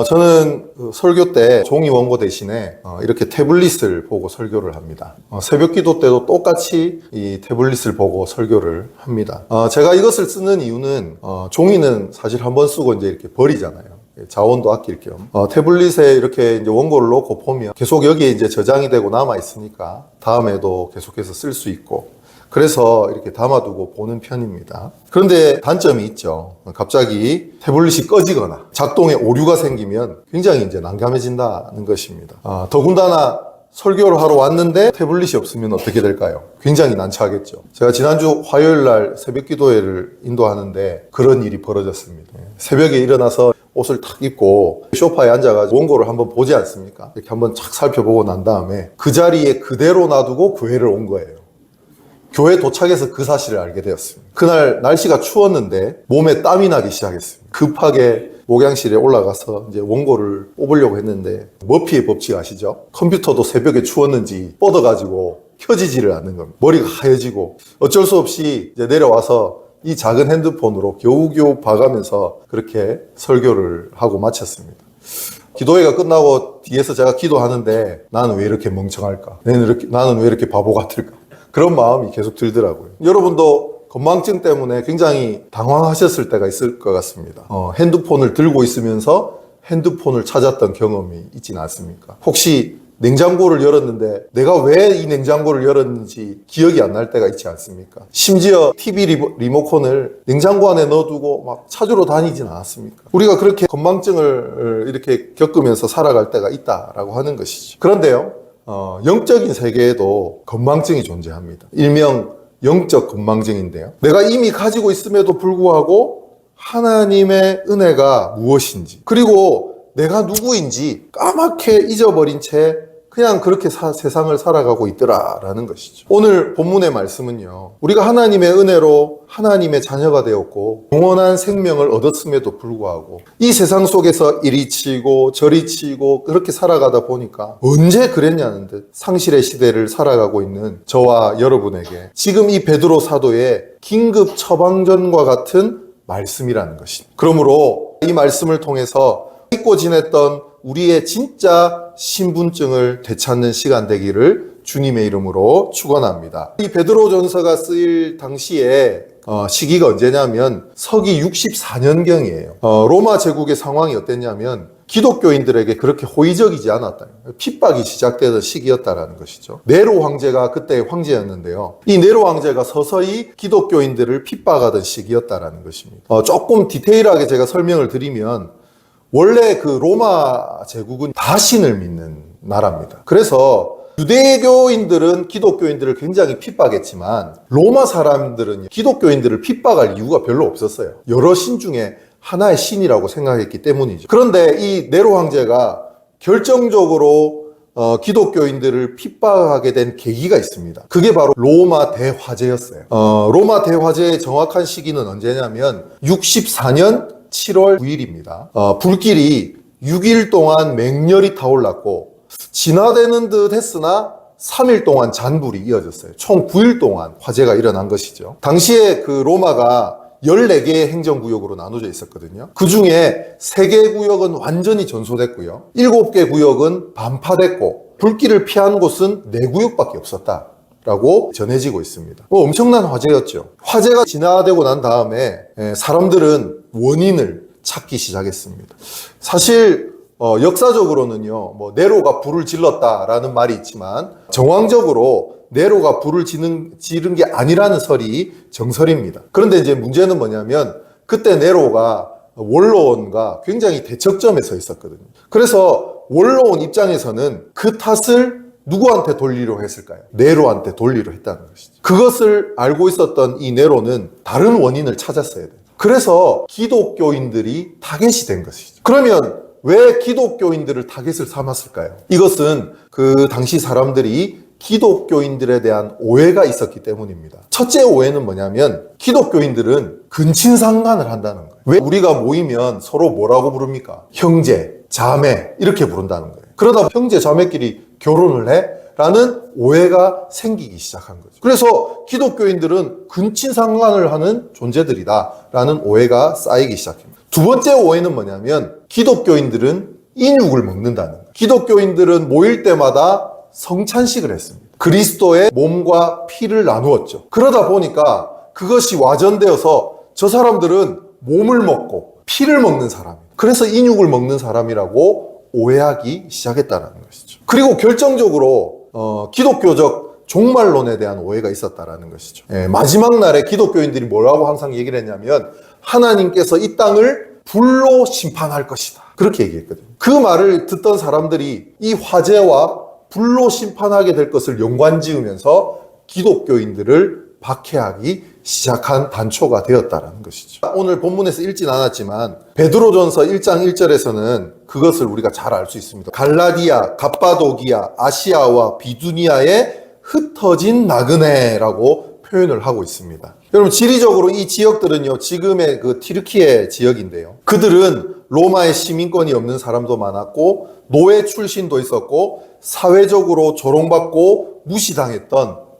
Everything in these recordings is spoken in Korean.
저는 설교 때 종이 원고 대신에 이렇게 태블릿을 보고 설교를 합니다. 새벽 기도 때도 똑같이 이 태블릿을 보고 설교를 합니다. 제가 이것을 쓰는 이유는 종이는 사실 한번 쓰고 이제 이렇게 버리잖아요. 자원도 아낄 겸. 태블릿에 이렇게 이제 원고를 놓고 보면 계속 여기에 이제 저장이 되고 남아 있으니까 다음에도 계속해서 쓸 수 있고, 그래서 이렇게 담아두고 보는 편입니다. 그런데 단점이 있죠. 갑자기 태블릿이 꺼지거나 작동에 오류가 생기면 굉장히 이제 난감해진다는 것입니다. 더군다나 설교를 하러 왔는데 태블릿이 없으면 어떻게 될까요? 굉장히 난처하겠죠. 제가 지난주 화요일 날 새벽 기도회를 인도하는데 그런 일이 벌어졌습니다. 새벽에 일어나서 옷을 탁 입고 소파에 앉아가지고 원고를 한번 보지 않습니까? 이렇게 한번 착 살펴보고 난 다음에 그 자리에 그대로 놔두고 교회를 온 거예요. 교회 도착해서 그 사실을 알게 되었습니다. 그날 날씨가 추웠는데 몸에 땀이 나기 시작했습니다. 급하게 목양실에 올라가서 이제 원고를 뽑으려고 했는데 머피의 법칙 아시죠? 컴퓨터도 새벽에 추웠는지 뻗어가지고 켜지지를 않는 겁니다. 머리가 하얘지고 어쩔 수 없이 이제 내려와서 이 작은 핸드폰으로 겨우겨우 봐가면서 그렇게 설교를 하고 마쳤습니다. 기도회가 끝나고 뒤에서 제가 기도하는데 나는 왜 이렇게 멍청할까? 나는 왜 이렇게 바보 같을까? 그런 마음이 계속 들더라고요. 여러분도 건망증 때문에 굉장히 당황하셨을 때가 있을 것 같습니다. 핸드폰을 들고 있으면서 핸드폰을 찾았던 경험이 있지는 않습니까? 혹시 냉장고를 열었는데 내가 왜 이 냉장고를 열었는지 기억이 안 날 때가 있지 않습니까? 심지어 TV 리모컨을 냉장고 안에 넣어두고 막 찾으러 다니진 않았습니까? 우리가 그렇게 건망증을 이렇게 겪으면서 살아갈 때가 있다라고 하는 것이죠. 그런데요, 영적인 세계에도 건망증이 존재합니다. 일명 영적 건망증인데요. 내가 이미 가지고 있음에도 불구하고 하나님의 은혜가 무엇인지, 그리고 내가 누구인지 까맣게 잊어버린 채 그냥 그렇게 세상을 살아가고 있더라라는 것이죠. 오늘 본문의 말씀은요, 우리가 하나님의 은혜로 하나님의 자녀가 되었고 영원한 생명을 얻었음에도 불구하고 이 세상 속에서 이리 치고 저리 치고 그렇게 살아가다 보니까 언제 그랬냐는 듯 상실의 시대를 살아가고 있는 저와 여러분에게 지금 이 베드로 사도의 긴급 처방전과 같은 말씀이라는 것입니다. 그러므로 이 말씀을 통해서 잊고 지냈던 우리의 진짜 신분증을 되찾는 시간 되기를 주님의 이름으로 축원합니다. 이 베드로전서가 쓰일 당시에 시기가 언제냐면 서기 64년경이에요. 로마 제국의 상황이 어땠냐면 기독교인들에게 그렇게 호의적이지 않았다. 핍박이 시작되던 시기였다라는 것이죠. 네로 황제가 그때 황제였는데요. 이 네로 황제가 서서히 기독교인들을 핍박하던 시기였다라는 것입니다. 조금 디테일하게 제가 설명을 드리면 원래 그 로마 제국은 다 신을 믿는 나라입니다. 그래서 유대교인들은 기독교인들을 굉장히 핍박했지만 로마 사람들은 기독교인들을 핍박할 이유가 별로 없었어요. 여러 신 중에 하나의 신이라고 생각했기 때문이죠. 그런데 이 네로 황제가 결정적으로 기독교인들을 핍박하게 된 계기가 있습니다. 그게 바로 로마 대화재였어요. 로마 대화재의 정확한 시기는 언제냐면 64년 7월 9일입니다. 불길이 6일 동안 맹렬히 타올랐고 진화되는 듯 했으나 3일 동안 잔불이 이어졌어요. 총 9일 동안 화재가 일어난 것이죠. 당시에 그 로마가 14개의 행정구역으로 나눠져 있었거든요. 그 중에 3개 구역은 완전히 전소됐고요. 7개 구역은 반파됐고 불길을 피한 곳은 4구역밖에 없었다 라고 전해지고 있습니다. 엄청난 화재였죠. 화재가 진화되고 난 다음에 사람들은 원인을 찾기 시작했습니다. 사실 역사적으로는요, 네로가 불을 질렀다라는 말이 있지만 정황적으로 네로가 불을 지른 게 아니라는 설이 정설입니다. 그런데 이제 문제는 뭐냐면 그때 네로가 원로원과 굉장히 대척점에 서 있었거든요. 그래서 원로원 입장에서는 그 탓을 누구한테 돌리려 했을까요? 네로한테 돌리려 했다는 것이죠. 그것을 알고 있었던 이 네로는 다른 원인을 찾았어야 돼요. 그래서 기독교인들이 타겟이 된 것이죠. 그러면 왜 기독교인들을 타겟을 삼았을까요? 이것은 그 당시 사람들이 기독교인들에 대한 오해가 있었기 때문입니다. 첫째 오해는 뭐냐면 기독교인들은 근친상간을 한다는 거예요. 왜 우리가 모이면 서로 뭐라고 부릅니까? 형제, 자매 이렇게 부른다는 거예요. 그러다 형제, 자매끼리 결혼을 해? 라는 오해가 생기기 시작한 거죠. 그래서 기독교인들은 근친상간을 하는 존재들이다 라는 오해가 쌓이기 시작합니다. 두 번째 오해는 뭐냐면 기독교인들은 인육을 먹는다는 거예요. 기독교인들은 모일 때마다 성찬식을 했습니다. 그리스도의 몸과 피를 나누었죠. 그러다 보니까 그것이 와전되어서 저 사람들은 몸을 먹고 피를 먹는 사람이에요. 그래서 인육을 먹는 사람이라고 오해하기 시작했다는 것이죠. 그리고 결정적으로 기독교적 종말론에 대한 오해가 있었다는 것이죠. 마지막 날에 기독교인들이 뭐라고 항상 얘기를 했냐면 하나님께서 이 땅을 불로 심판할 것이다. 그렇게 얘기했거든요. 그 말을 듣던 사람들이 이 화재와 불로 심판하게 될 것을 연관지으면서 기독교인들을 박해하기 시작한 단초가 되었다는 것이죠. 오늘 본문에서 읽진 않았지만 베드로전서 1장 1절에서는 그것을 우리가 잘 알 수 있습니다. 갈라디아, 갑바도기아, 아시아와 비두니아에 흩어진 나그네라고 표현을 하고 있습니다. 여러분 지리적으로 이 지역들은요 지금의 그 튀르키예 지역인데요. 그들은 로마의 시민권이 없는 사람도 많았고 노예 출신도 있었고 사회적으로 조롱받고 무시당했던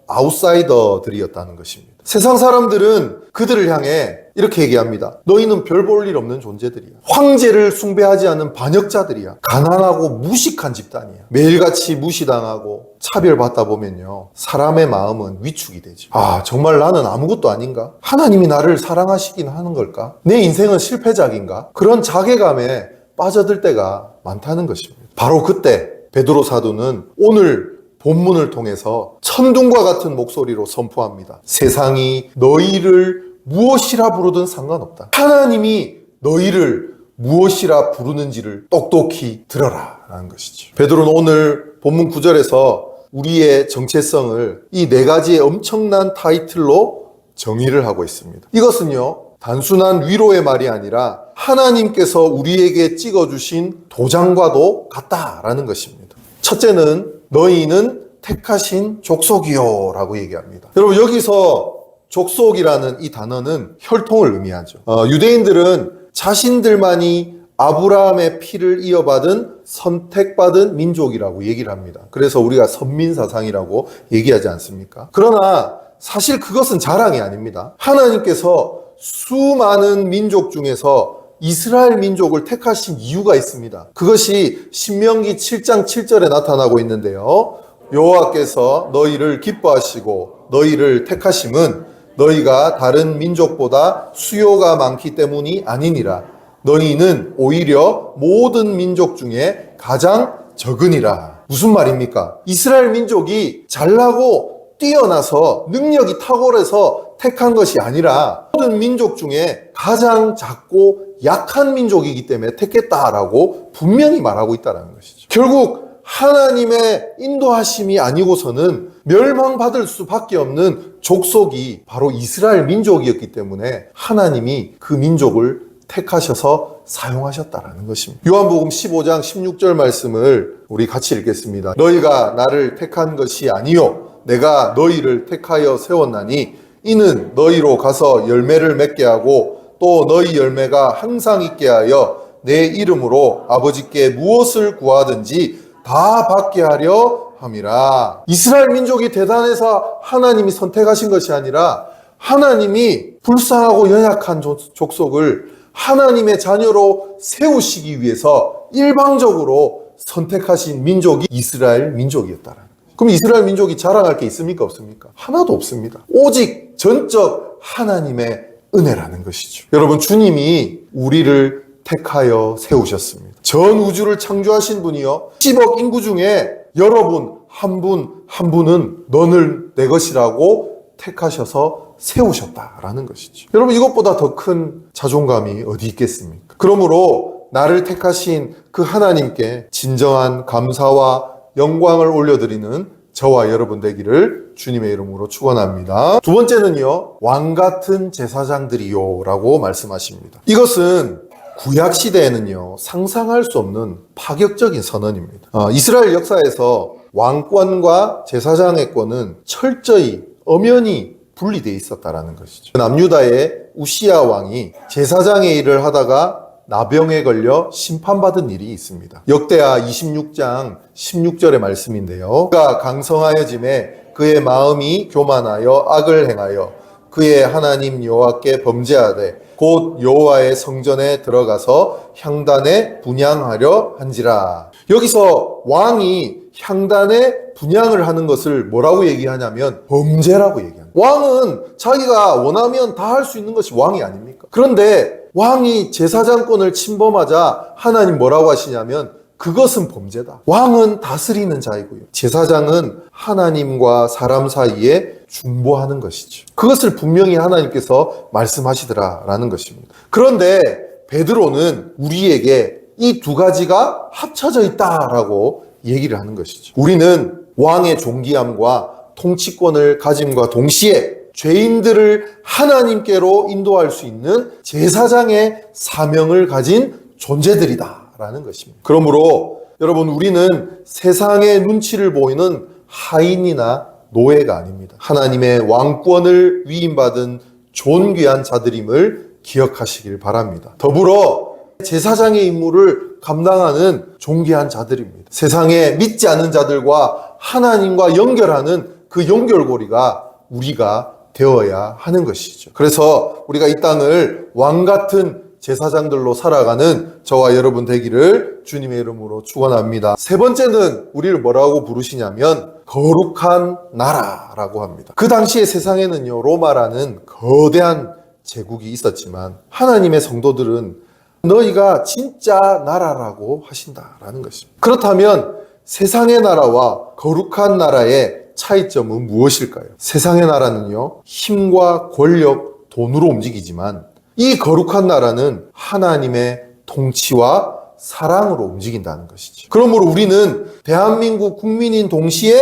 아웃사이더들이었다는 것입니다. 세상 사람들은 그들을 향해 이렇게 얘기합니다. 너희는 별 볼 일 없는 존재들이야. 황제를 숭배하지 않는 반역자들이야. 가난하고 무식한 집단이야. 매일같이 무시당하고 차별받다 보면요 사람의 마음은 위축이 되죠. 아 정말 나는 아무것도 아닌가? 하나님이 나를 사랑하시긴 하는 걸까? 내 인생은 실패작인가? 그런 자괴감에 빠져들 때가 많다는 것입니다. 바로 그때 베드로 사도는 오늘 본문을 통해서 천둥과 같은 목소리로 선포합니다. 세상이 너희를 무엇이라 부르든 상관없다. 하나님이 너희를 무엇이라 부르는지를 똑똑히 들어라 라는 것이죠. 베드로는 오늘 본문 9절에서 우리의 정체성을 이 네 가지의 엄청난 타이틀로 정의를 하고 있습니다. 이것은요 단순한 위로의 말이 아니라 하나님께서 우리에게 찍어주신 도장과도 같다라는 것입니다. 첫째는 너희는 택하신 족속이요 라고 얘기합니다. 여러분 여기서 족속이라는 이 단어는 혈통을 의미하죠. 유대인들은 자신들만이 아브라함의 피를 이어받은 선택받은 민족이라고 얘기를 합니다. 그래서 우리가 선민사상이라고 얘기하지 않습니까? 그러나 사실 그것은 자랑이 아닙니다. 하나님께서 수많은 민족 중에서 이스라엘 민족을 택하신 이유가 있습니다. 그것이 신명기 7장 7절에 나타나고 있는데요. 여호와께서 너희를 기뻐하시고 너희를 택하심은 너희가 다른 민족보다 수요가 많기 때문이 아니니라. 너희는 오히려 모든 민족 중에 가장 적으니라. 무슨 말입니까? 이스라엘 민족이 잘나고 뛰어나서 능력이 탁월해서 택한 것이 아니라 모든 민족 중에 가장 작고 약한 민족이기 때문에 택했다라고 분명히 말하고 있다는 것이죠. 결국 하나님의 인도하심이 아니고서는 멸망받을 수밖에 없는 족속이 바로 이스라엘 민족이었기 때문에 하나님이 그 민족을 택하셔서 사용하셨다라는 것입니다. 요한복음 15장 16절 말씀을 우리 같이 읽겠습니다. 너희가 나를 택한 것이 아니요 내가 너희를 택하여 세웠나니 이는 너희로 가서 열매를 맺게 하고 또 너희 열매가 항상 있게 하여 내 이름으로 아버지께 무엇을 구하든지 다 받게 하려 함이라. 이스라엘 민족이 대단해서 하나님이 선택하신 것이 아니라 하나님이 불쌍하고 연약한 족속을 하나님의 자녀로 세우시기 위해서 일방적으로 선택하신 민족이 이스라엘 민족이었다라는 거예요. 그럼 이스라엘 민족이 자랑할 게 있습니까? 없습니까? 하나도 없습니다. 오직 전적 하나님의 은혜라는 것이죠. 여러분 주님이 우리를 택하여 세우셨습니다. 전 우주를 창조하신 분이요 10억 인구 중에 여러분 한 분은 너는 내 것이라고 택하셔서 세우셨다라는 것이죠. 여러분 이것보다 더 큰 자존감이 어디 있겠습니까? 그러므로 나를 택하신 그 하나님께 진정한 감사와 영광을 올려드리는 저와 여러분 되기를 주님의 이름으로 축원합니다. 두 번째는요 왕 같은 제사장들이요 라고 말씀하십니다. 이것은 구약 시대에는요 상상할 수 없는 파격적인 선언입니다. 이스라엘 역사에서 왕권과 제사장의 권은 철저히 엄연히 분리되어 있었다라는 것이죠. 남유다의 우시야 왕이 제사장의 일을 하다가 나병에 걸려 심판받은 일이 있습니다. 역대하 26장 16절의 말씀인데요. 그가 강성하여짐에 그의 마음이 교만하여 악을 행하여 그의 하나님 여호와께 범죄하되 곧 여호와의 성전에 들어가서 향단에 분향하려 한지라. 여기서 왕이 향단에 분향을 하는 것을 뭐라고 얘기하냐면 범죄라고 얘기합니다. 왕은 자기가 원하면 다 할 수 있는 것이 왕이 아닙니까? 그런데 왕이 제사장권을 침범하자 하나님 뭐라고 하시냐면 그것은 범죄다. 왕은 다스리는 자이고요. 제사장은 하나님과 사람 사이에 중보하는 것이죠. 그것을 분명히 하나님께서 말씀하시더라라는 것입니다. 그런데 베드로는 우리에게 이 두 가지가 합쳐져 있다라고 얘기를 하는 것이죠. 우리는 왕의 존귀함과 통치권을 가짐과 동시에 죄인들을 하나님께로 인도할 수 있는 제사장의 사명을 가진 존재들이다라는 것입니다. 그러므로 여러분, 우리는 세상의 눈치를 보이는 하인이나 노예가 아닙니다. 하나님의 왕권을 위임받은 존귀한 자들임을 기억하시길 바랍니다. 더불어 제사장의 임무를 감당하는 존귀한 자들입니다. 세상에 믿지 않는 자들과 하나님과 연결하는 그 연결고리가 우리가 되어야 하는 것이죠. 그래서 우리가 이 땅을 왕 같은 제사장들로 살아가는 저와 여러분 되기를 주님의 이름으로 축원합니다. 세 번째는 우리를 뭐라고 부르시냐면 거룩한 나라라고 합니다. 그 당시에 세상에는요, 로마라는 거대한 제국이 있었지만 하나님의 성도들은 너희가 진짜 나라라고 하신다라는 것입니다. 그렇다면 세상의 나라와 거룩한 나라의 차이점은 무엇일까요? 세상의 나라는요, 힘과 권력, 돈으로 움직이지만 이 거룩한 나라는 하나님의 통치와 사랑으로 움직인다는 것이죠. 그러므로 우리는 대한민국 국민인 동시에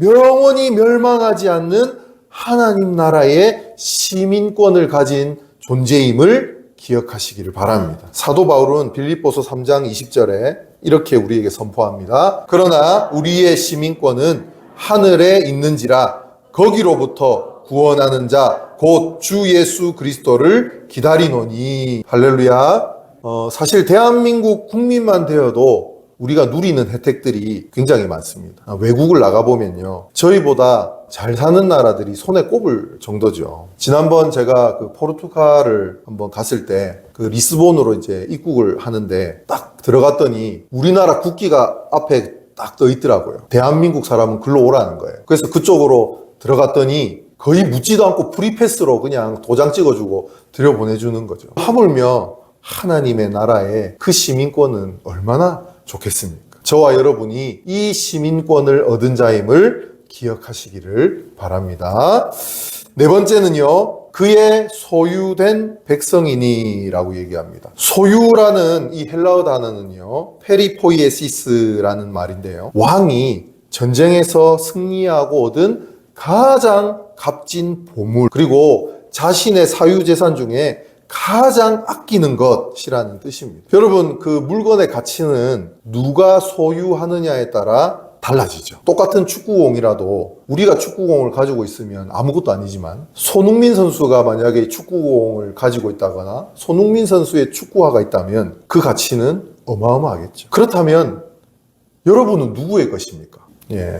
영원히 멸망하지 않는 하나님 나라의 시민권을 가진 존재임을 기억하시기를 바랍니다. 사도 바울은 빌립보서 3장 20절에 이렇게 우리에게 선포합니다. 그러나 우리의 시민권은 하늘에 있는지라 거기로부터 구원하는 자 곧 주 예수 그리스도를 기다리노니. 할렐루야. 사실 대한민국 국민만 되어도 우리가 누리는 혜택들이 굉장히 많습니다. 외국을 나가보면요, 저희보다 잘 사는 나라들이 손에 꼽을 정도죠. 지난번 제가 그 포르투갈을 한번 갔을 때 그 리스본으로 이제 입국을 하는데 딱 들어갔더니 우리나라 국기가 앞에 딱 떠 있더라고요. 대한민국 사람은 글로 오라는 거예요. 그래서 그쪽으로 들어갔더니 거의 묻지도 않고 프리패스로 그냥 도장 찍어주고 들여보내주는 거죠. 하물며 하나님의 나라의 그 시민권은 얼마나 좋겠습니까? 저와 여러분이 이 시민권을 얻은 자임을 기억하시기를 바랍니다. 네 번째는요, 그의 소유된 백성이니라고 얘기합니다. 소유라는 이 헬라어 단어는요, 페리포이에시스라는 말인데요, 왕이 전쟁에서 승리하고 얻은 가장 값진 보물, 그리고 자신의 사유재산 중에 가장 아끼는 것이라는 뜻입니다. 여러분, 그 물건의 가치는 누가 소유하느냐에 따라 달라지죠. 똑같은 축구공이라도 우리가 축구공을 가지고 있으면 아무것도 아니지만 손흥민 선수가 만약에 축구공을 가지고 있다거나 손흥민 선수의 축구화가 있다면 그 가치는 어마어마하겠죠. 그렇다면 여러분은 누구의 것입니까?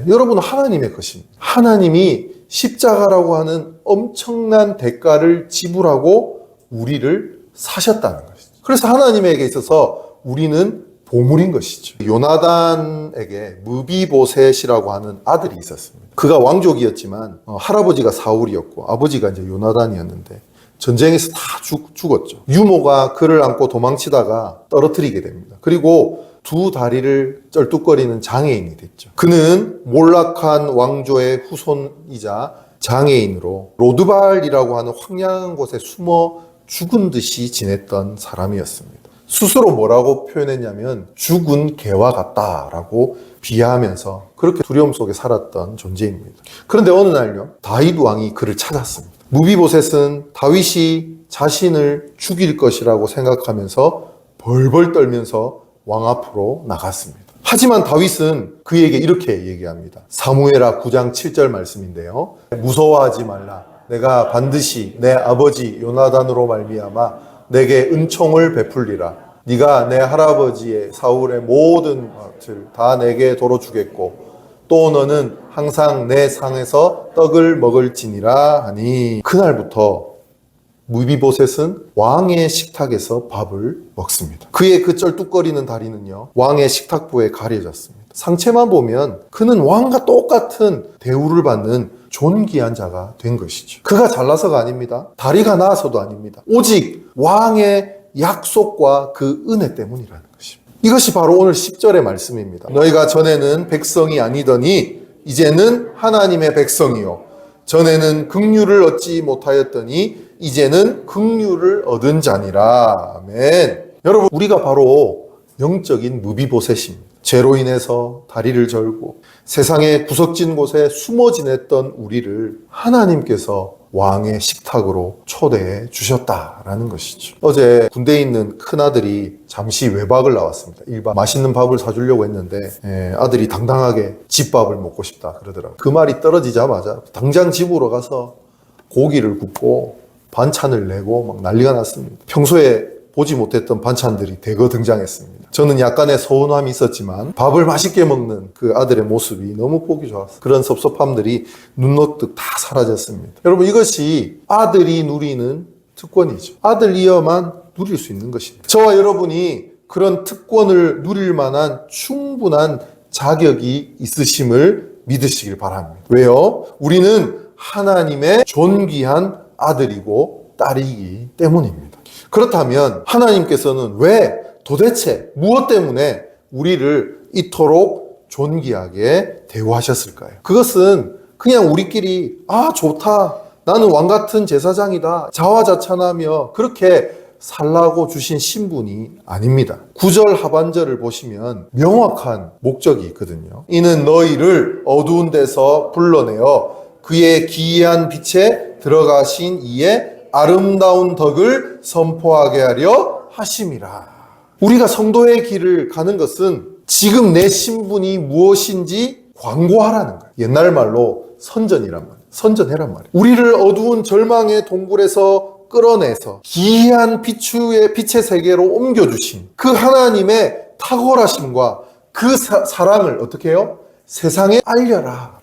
여러분은 하나님의 것입니다. 하나님이 십자가라고 하는 엄청난 대가를 지불하고 우리를 사셨다는 것이죠. 그래서 하나님에게 있어서 우리는 보물인 것이죠. 요나단에게 무비보셋이라고 하는 아들이 있었습니다. 그가 왕족이었지만 할아버지가 사울이었고 아버지가 이제 요나단이었는데 전쟁에서 다 죽었죠. 유모가 그를 안고 도망치다가 떨어뜨리게 됩니다. 그리고 두 다리를 쩔뚝거리는 장애인이 됐죠. 그는 몰락한 왕조의 후손이자 장애인으로 로드발이라고 하는 황량한 곳에 숨어 죽은 듯이 지냈던 사람이었습니다. 스스로 뭐라고 표현했냐면 죽은 개와 같다라고 비하하면서 그렇게 두려움 속에 살았던 존재입니다. 그런데 어느 날요, 다윗 왕이 그를 찾았습니다. 무비보셋은 다윗이 자신을 죽일 것이라고 생각하면서 벌벌 떨면서 왕 앞으로 나갔습니다. 하지만 다윗은 그에게 이렇게 얘기합니다. 사무엘하 9장 7절 말씀인데요, 무서워하지 말라. 내가 반드시 내 아버지 요나단으로 말미암아 내게 은총을 베풀리라. 네가 내 할아버지의 사울의 모든 것을 다 내게 도로 주겠고 또 너는 항상 내 상에서 떡을 먹을지니라 하니 그날부터 무비보셋은 왕의 식탁에서 밥을 먹습니다. 그의 그 쩔뚝거리는 다리는요, 왕의 식탁부에 가려졌습니다. 상체만 보면 그는 왕과 똑같은 대우를 받는 존귀한 자가 된 것이죠. 그가 잘나서가 아닙니다. 다리가 나아서도 아닙니다. 오직 왕의 약속과 그 은혜 때문이라는 것입니다. 이것이 바로 오늘 10절의 말씀입니다. 너희가 전에는 백성이 아니더니 이제는 하나님의 백성이요 전에는 긍휼을 얻지 못하였더니 이제는 긍휼을 얻은 자니라. 아멘. 여러분, 우리가 바로 영적인 무비보셋입니다. 죄로 인해서 다리를 절고 세상의 구석진 곳에 숨어 지냈던 우리를 하나님께서 왕의 식탁으로 초대해 주셨다라는 것이죠. 어제 군대에 있는 큰아들이 잠시 외박을 나왔습니다. 1박 맛있는 밥을 사주려고 했는데 아들이 당당하게 집밥을 먹고 싶다 그러더라고요. 그 말이 떨어지자마자 당장 집으로 가서 고기를 굽고 반찬을 내고 막 난리가 났습니다. 평소에 보지 못했던 반찬들이 대거 등장했습니다. 저는 약간의 서운함이 있었지만 밥을 맛있게 먹는 그 아들의 모습이 너무 보기 좋았어요. 그런 섭섭함들이 눈 녹듯 다 사라졌습니다. 여러분, 이것이 아들이 누리는 특권이죠. 아들이어만 누릴 수 있는 것입니다. 저와 여러분이 그런 특권을 누릴 만한 충분한 자격이 있으심을 믿으시길 바랍니다. 왜요? 우리는 하나님의 존귀한 아들이고 딸이기 때문입니다. 그렇다면 하나님께서는 왜 도대체 무엇 때문에 우리를 이토록 존귀하게 대우하셨을까요? 그것은 그냥 우리끼리 좋다, 나는 왕같은 제사장이다 자화자찬하며 그렇게 살라고 주신 신분이 아닙니다. 9절 하반절을 보시면 명확한 목적이 있거든요. 이는 너희를 어두운 데서 불러내어 그의 기이한 빛에 들어가신 이의 아름다운 덕을 선포하게 하려 하심이라. 우리가 성도의 길을 가는 것은 지금 내 신분이 무엇인지 광고하라는 거예요. 옛날 말로 선전이란 말이에요. 선전해란 말이에요. 우리를 어두운 절망의 동굴에서 끌어내서 기이한 빛의 세계로 옮겨주신 그 하나님의 탁월하심과 그 사랑을 어떻게 해요? 세상에 알려라.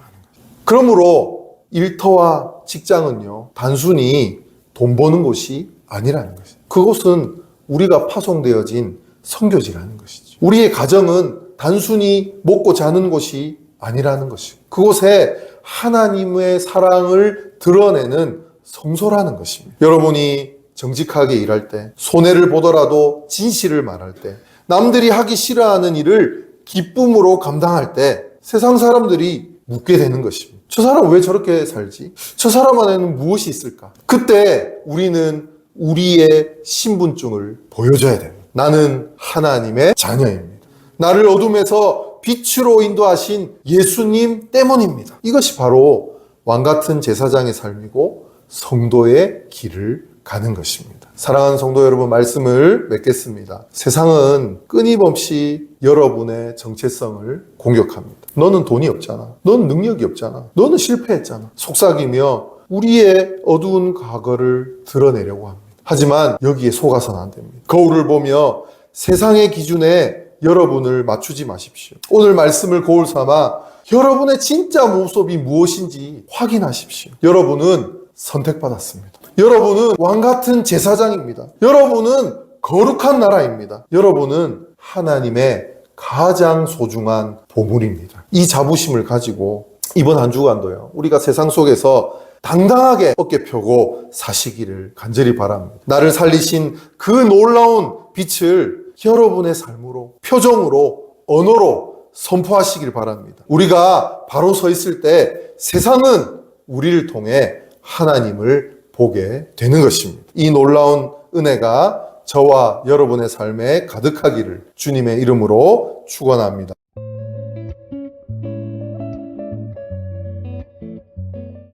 그러므로 일터와 직장은요, 단순히 돈 버는 곳이 아니라는 것이죠. 그곳은 우리가 파송되어진 선교지라는 것이죠. 우리의 가정은 단순히 먹고 자는 곳이 아니라는 것이죠. 그곳에 하나님의 사랑을 드러내는 성소라는 것입니다. 여러분이 정직하게 일할 때, 손해를 보더라도 진실을 말할 때, 남들이 하기 싫어하는 일을 기쁨으로 감당할 때 세상 사람들이 묻게 되는 것입니다. 저 사람 왜 저렇게 살지? 저 사람 안에는 무엇이 있을까? 그때 우리는 우리의 신분증을 보여줘야 됩니다. 나는 하나님의 자녀입니다. 나를 어둠에서 빛으로 인도하신 예수님 때문입니다. 이것이 바로 왕같은 제사장의 삶이고 성도의 길을 가는 것입니다. 사랑하는 성도 여러분, 말씀을 맺겠습니다. 세상은 끊임없이 여러분의 정체성을 공격합니다. 너는 돈이 없잖아. 너는 능력이 없잖아. 너는 실패했잖아. 속삭이며 우리의 어두운 과거를 드러내려고 합니다. 하지만 여기에 속아서는 안 됩니다. 거울을 보며 세상의 기준에 여러분을 맞추지 마십시오. 오늘 말씀을 거울 삼아 여러분의 진짜 모습이 무엇인지 확인하십시오. 여러분은 선택받았습니다. 여러분은 왕같은 제사장입니다. 여러분은 거룩한 나라입니다. 여러분은 하나님의 가장 소중한 보물입니다. 이 자부심을 가지고 이번 한 주간도요, 우리가 세상 속에서 당당하게 어깨 펴고 사시기를 간절히 바랍니다. 나를 살리신 그 놀라운 빛을 여러분의 삶으로, 표정으로, 언어로 선포하시길 바랍니다. 우리가 바로 서 있을 때 세상은 우리를 통해 하나님을 보게 되는 것입니다. 이 놀라운 은혜가 저와 여러분의 삶에 가득하기를 주님의 이름으로 축원합니다.